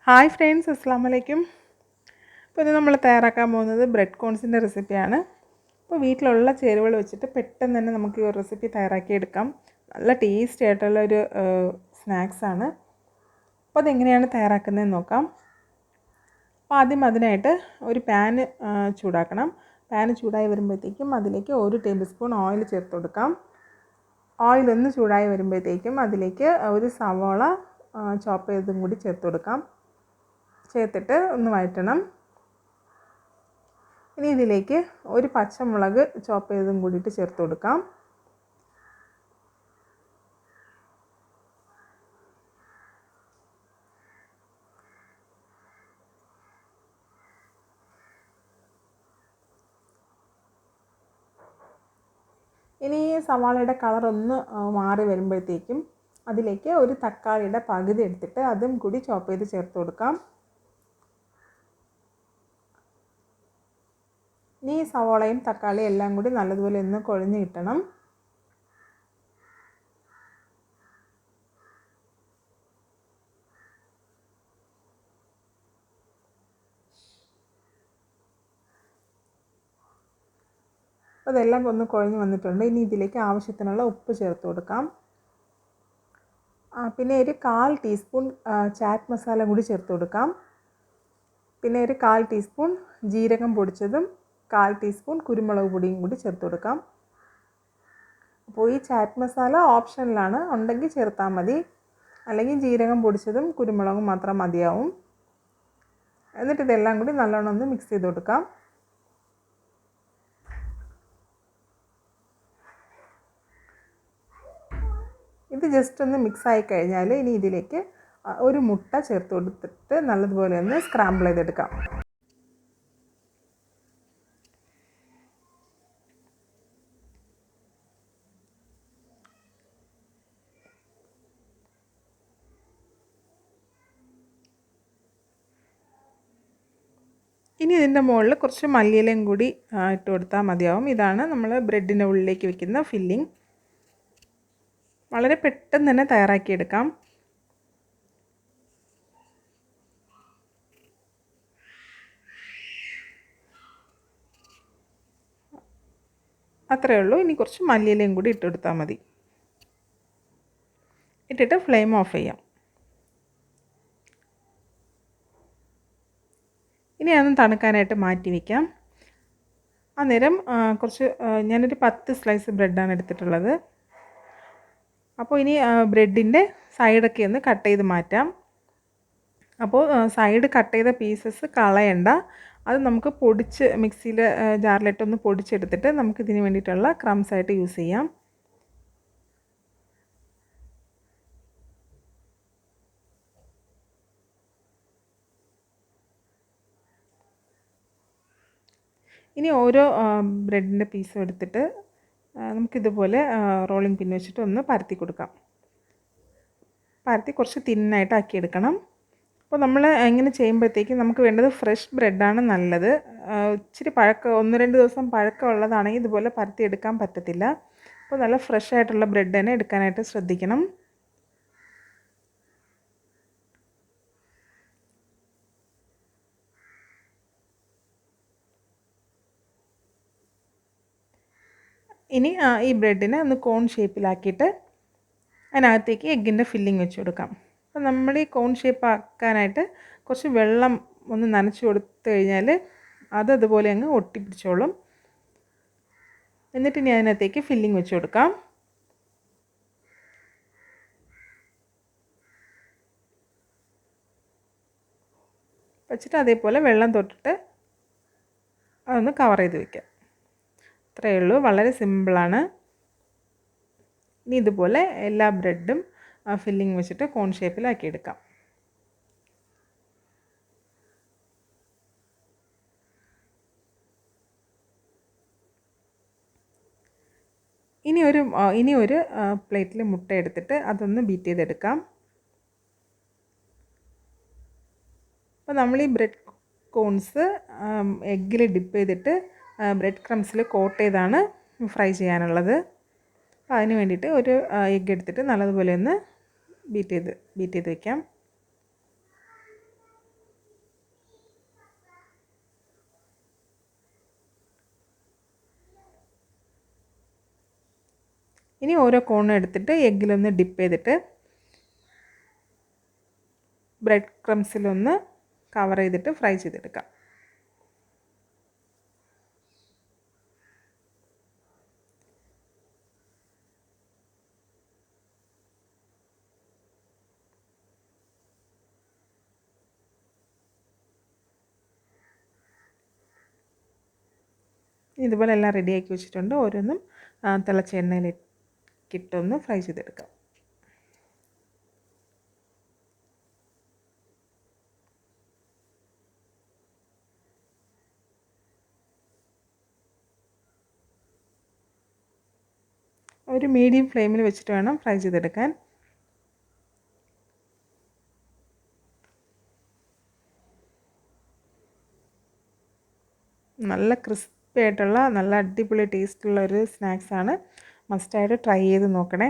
Hi friends, അസ്സാം വലൈക്കും. ഇപ്പോൾ ഇത് നമ്മൾ തയ്യാറാക്കാൻ പോകുന്നത് ബ്രെഡ് കോൺസിൻ്റെ റെസിപ്പിയാണ്. അപ്പോൾ വീട്ടിലുള്ള ചേരുവകൾ വെച്ചിട്ട് പെട്ടെന്ന് തന്നെ നമുക്ക് ഈ ഒരു റെസിപ്പി തയ്യാറാക്കിയെടുക്കാം. നല്ല ടേസ്റ്റി ആയിട്ടുള്ളൊരു സ്നാക്സാണ്. അപ്പോൾ അതെങ്ങനെയാണ് തയ്യാറാക്കുന്നതെന്ന് നോക്കാം. അപ്പോൾ ആദ്യം അതിനായിട്ട് ഒരു പാന് ചൂടാക്കണം. പാന് ചൂടായി വരുമ്പോഴത്തേക്കും അതിലേക്ക് 1 ടേബിൾ സ്പൂൺ ഓയിൽ ചേർത്ത് കൊടുക്കാം. ഓയിൽ ഒന്ന് ചൂടായി വരുമ്പോഴത്തേക്കും അതിലേക്ക് ഒരു സവാള ചോപ്പ് ചെയ്തതും കൂടി ചേർത്ത് കൊടുക്കാം. ചേർത്തിട്ട് ഒന്ന് വഴറ്റണം. ഇനി ഇതിലേക്ക് ഒരു പച്ചമുളക് ചോപ്പ് ചെയ്തതും കൂടിയിട്ട് ചേർത്ത് കൊടുക്കാം. ഇനി സവാളയുടെ കളർ ഒന്ന് മാറി വരുമ്പോഴത്തേക്കും അതിലേക്ക് ഒരു തക്കാളിയുടെ പകുതി എടുത്തിട്ട് അതും കൂടി ചോപ്പ് ചെയ്ത് ചേർത്ത് കൊടുക്കാം. ഇനി സവാളയും തക്കാളിയും എല്ലാം കൂടി നല്ലതുപോലെ ഒന്ന് കുഴഞ്ഞ് കിട്ടണം. അപ്പോൾ അതെല്ലാം ഒന്ന് കുഴഞ്ഞ് വന്നിട്ടുണ്ട്. ഇനി ഇതിലേക്ക് ആവശ്യത്തിനുള്ള ഉപ്പ് ചേർത്ത് കൊടുക്കാം. പിന്നെ ഒരു 1/4 ടീസ്പൂൺ ചാറ്റ് മസാല കൂടി ചേർത്ത് കൊടുക്കാം. പിന്നെ ഒരു 1/4 ടീസ്പൂൺ ജീരകം പൊടിച്ചതും 1/4 ടീസ്പൂൺ കുരുമുളക് പൊടിയും കൂടി ചേർത്ത് കൊടുക്കാം. അപ്പോൾ ഈ ചാറ്റ് മസാല ഓപ്ഷനിലാണ്, ഉണ്ടെങ്കിൽ ചേർത്താൽ മതി, അല്ലെങ്കിൽ ജീരകം പൊടിച്ചതും കുരുമുളകും മാത്രം മതിയാവും. എന്നിട്ട് ഇതെല്ലാം കൂടി നല്ലോണം ഒന്ന് മിക്സ് ചെയ്ത് കൊടുക്കാം. ഇത് ജസ്റ്റ് ഒന്ന് മിക്സ് ആയി കഴിഞ്ഞാൽ ഇനി ഇതിലേക്ക് ഒരു മുട്ട ചേർത്ത് കൊടുത്തിട്ട് നല്ലതുപോലെ ഒന്ന് സ്ക്രാമ്പിൾ ചെയ്തെടുക്കാം. ഇനി ഇതിൻ്റെ മുകളിൽ കുറച്ച് മല്ലിയിലയും കൂടി ഇട്ട് കൊടുത്താൽ മതിയാവും. ഇതാണ് നമ്മൾ ബ്രെഡിൻ്റെ ഉള്ളിലേക്ക് വെക്കുന്ന ഫില്ലിംഗ്. വളരെ പെട്ടെന്ന് തന്നെ തയ്യാറാക്കിയെടുക്കാം. അത്രയേ ഉള്ളൂ. ഇനി കുറച്ച് മല്ലിയിലയും കൂടി ഇട്ട് കൊടുത്താൽ മതി. ഇട്ടിട്ട് ഫ്ലെയിം ഓഫ് ചെയ്യാം. ഇനി അതൊന്ന് തണുക്കാനായിട്ട് മാറ്റി വയ്ക്കാം. അന്നേരം കുറച്ച് ഞാനൊരു 10 സ്ലൈസ് ബ്രെഡാണ് എടുത്തിട്ടുള്ളത്. അപ്പോൾ ഇനി ബ്രെഡിൻ്റെ സൈഡൊക്കെ ഒന്ന് കട്ട് ചെയ്ത് മാറ്റാം. അപ്പോൾ സൈഡ് കട്ട് ചെയ്ത പീസസ് കളയണ്ട. അത് നമുക്ക് പൊടിച്ച് മിക്സിയിൽ ജാറിലിട്ടൊന്ന് പൊടിച്ചെടുത്തിട്ട് നമുക്കിതിന് വേണ്ടിയിട്ടുള്ള ക്രംസ് ആയിട്ട് യൂസ് ചെയ്യാം. ഇനി ഓരോ ബ്രെഡിൻ്റെ പീസും എടുത്തിട്ട് നമുക്കിതുപോലെ റോളിംഗ് പിൻ വെച്ചിട്ട് ഒന്ന് പരത്തി കൊടുക്കാം. പരത്തി കുറച്ച് തിന്നായിട്ട് ആക്കിയെടുക്കണം. അപ്പോൾ നമ്മൾ ഇങ്ങനെ ചെയ്യുമ്പോഴത്തേക്കും നമുക്ക് വേണ്ടത് ഫ്രഷ് ബ്രെഡാണ് നല്ലത്. ഇച്ചിരി 1-2 ദിവസം പഴക്കമുള്ളതാണെങ്കിൽ ഇതുപോലെ പരത്തിയെടുക്കാൻ പറ്റത്തില്ല. അപ്പോൾ നല്ല ഫ്രഷ് ആയിട്ടുള്ള ബ്രെഡ് തന്നെ എടുക്കാനായിട്ട് ശ്രദ്ധിക്കണം. ഇനി ഈ ബ്രെഡിനെ ഒന്ന് കോൺ ഷേപ്പിലാക്കിയിട്ട് അതിനകത്തേക്ക് എഗ്ഗിൻ്റെ ഫില്ലിംഗ് വെച്ച് കൊടുക്കാം. അപ്പോൾ നമ്മൾ ഈ കോൺ ഷേപ്പ് ആക്കാനായിട്ട് കുറച്ച് വെള്ളം ഒന്ന് നനച്ച് കൊടുത്തു കഴിഞ്ഞാൽ അതുപോലെ അങ്ങ് ഒട്ടിപ്പിടിച്ചോളും. എന്നിട്ട് ഇനി അതിനകത്തേക്ക് ഫില്ലിംഗ് വെച്ച് കൊടുക്കാം. വെച്ചിട്ട് അതേപോലെ വെള്ളം തൊട്ടിട്ട് അതൊന്ന് കവർ ചെയ്ത് വയ്ക്കാം. അത്രയേ ഉള്ളൂ. വളരെ സിമ്പിളാണ്. ഇനി ഇതുപോലെ എല്ലാ ബ്രെഡും ഫില്ലിംഗ് വെച്ചിട്ട് കോൺ ഷേപ്പിലാക്കി എടുക്കാം. ഇനി ഒരു പ്ലേറ്റിൽ മുട്ട എടുത്തിട്ട് അതൊന്ന് ബീറ്റ് ചെയ്തെടുക്കാം. അപ്പോൾ നമ്മൾ ഈ ബ്രെഡ് കോൺസ് എഗ്ഗിൽ ഡിപ്പ് ചെയ്തിട്ട് ബ്രെഡ് ക്രംസിൽ കോട്ട് ചെയ്താണ് ഫ്രൈ ചെയ്യാനുള്ളത്. അപ്പോൾ അതിന് വേണ്ടിയിട്ട് ഒരു എഗ്ഗ് എടുത്തിട്ട് നല്ലതുപോലെ ഒന്ന് ബീറ്റ് ചെയ്ത് വയ്ക്കാം. ഇനി ഓരോ കോണും എടുത്തിട്ട് എഗ്ഗിലൊന്ന് ഡിപ്പ് ചെയ്തിട്ട് ബ്രെഡ് ക്രംസിലൊന്ന് കവർ ചെയ്തിട്ട് ഫ്രൈ ചെയ്തെടുക്കാം. ഇതുപോലെ എല്ലാം റെഡിയാക്കി വെച്ചിട്ടുണ്ട്. ഓരോന്നും തിളച്ച എണ്ണയിലിട്ടൊന്ന് ഫ്രൈ ചെയ്തെടുക്കാം. ഒരു മീഡിയം ഫ്ലെയിമിൽ വെച്ചിട്ട് വേണം ഫ്രൈ ചെയ്തെടുക്കാൻ. നല്ല ക്രിസ്പി ആയിട്ടുള്ള നല്ല അടിപൊളി ടേസ്റ്റുള്ള ഒരു സ്നാക്സാണ്. മസ്റ്റായിട്ട് ട്രൈ ചെയ്ത് നോക്കണേ.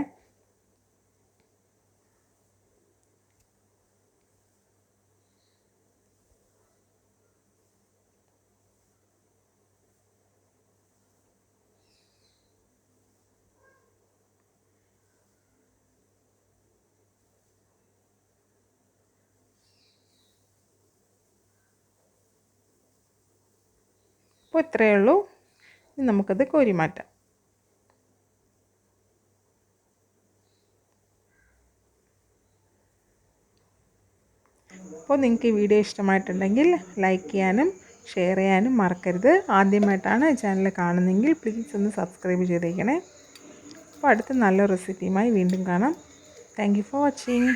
അപ്പോൾ ഇത്രയേ ഉള്ളൂ. ഇനി നമുക്കത് കോരി മാറ്റാം. അപ്പോൾ നിങ്ങൾക്ക് ഈ വീഡിയോ ഇഷ്ടമായിട്ടുണ്ടെങ്കിൽ ലൈക്ക് ചെയ്യാനും ഷെയർ ചെയ്യാനും മറക്കരുത്. ആദ്യമായിട്ടാണ് ചാനൽ കാണുന്നതെങ്കിൽ പ്ലീസ് ഒന്ന് സബ്സ്ക്രൈബ് ചെയ്തേക്കണേ. അപ്പോൾ അടുത്ത നല്ല റെസിപ്പിയുമായി വീണ്ടും കാണാം. Thank you for watching.